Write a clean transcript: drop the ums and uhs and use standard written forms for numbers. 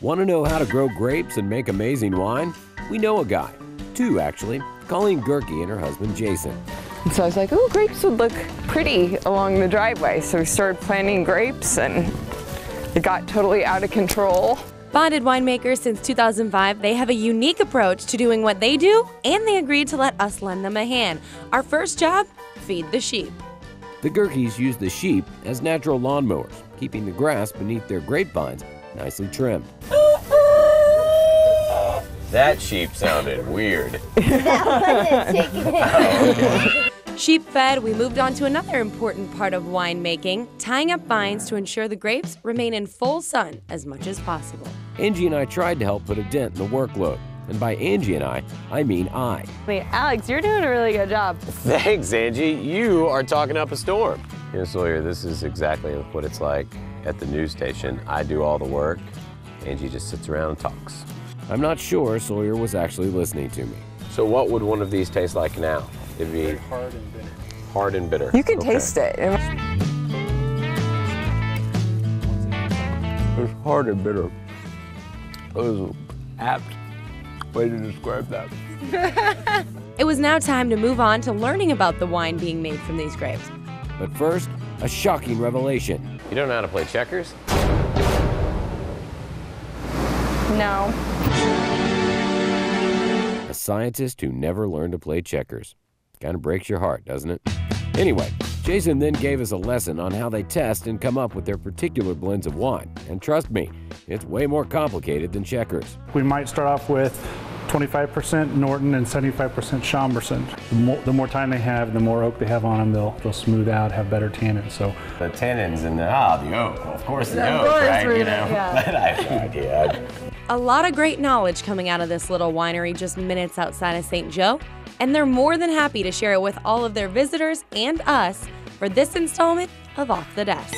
Want to know how to grow grapes and make amazing wine? We know a guy. Two, actually. Colleen Gerke and her husband, Jason. And so I was like, oh, grapes would look pretty along the driveway. So we started planting grapes and it got totally out of control. Bonded winemakers since 2005, they have a unique approach to doing what they do, and they agreed to let us lend them a hand. Our first job, feed the sheep. The Gerkes use the sheep as natural lawnmowers, keeping the grass beneath their grapevines nicely trimmed. That sheep sounded weird. Sheep fed, we moved on to another important part of winemaking, tying up vines to ensure the grapes remain in full sun as much as possible. Angie and I tried to help put a dent in the workload. And by Angie and I mean I. Wait, Alex, you're doing a really good job. Thanks, Angie. You are talking up a storm. You know, Sawyer, this is exactly what it's like at the news station. I do all the work. Angie just sits around and talks. I'm not sure Sawyer was actually listening to me. So what would one of these taste like now? It'd be hard and bitter. Hard and bitter. You can taste it. It's hard and bitter. That was an apt way to describe that. It was now time to move on to learning about the wine being made from these grapes. But first, a shocking revelation. You don't know how to play checkers? No. A scientist who never learned to play checkers. Kind of breaks your heart, doesn't it? Anyway, Jason then gave us a lesson on how they test and come up with their particular blends of wine. And trust me, it's way more complicated than checkers. We might start off with 25% Norton and 75% Chamberson. The more time they have, the more oak they have on them, they'll smooth out, have better tannins. So the tannins and the oak. Well, of course the oak, right? You know, but I have no idea. A lot of great knowledge coming out of this little winery just minutes outside of St. Joe, and they're more than happy to share it with all of their visitors and us for this installment of Off the Desk.